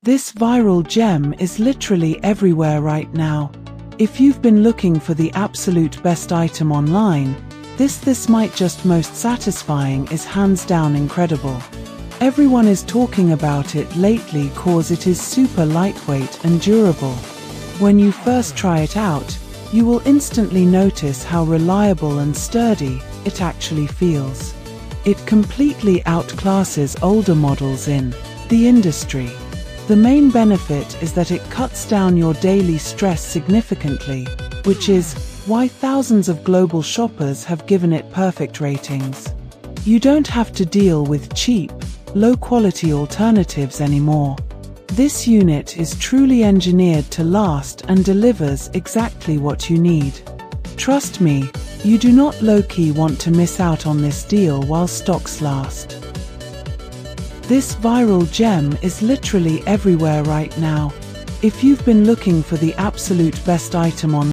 This viral gem is literally everywhere right now. If you've been looking for the absolute best item online, this might just most satisfying is hands down incredible. Everyone is talking about it lately cause it is super lightweight and durable. When you first try it out, you will instantly notice how reliable and sturdy it actually feels. It completely outclasses older models in the industry. The main benefit is that it cuts down your daily stress significantly, which is why thousands of global shoppers have given it perfect ratings. You don't have to deal with cheap, low-quality alternatives anymore. This unit is truly engineered to last and delivers exactly what you need. Trust me, you do not low-key want to miss out on this deal while stocks last. This viral gem is literally everywhere right now. If you've been looking for the absolute best item online,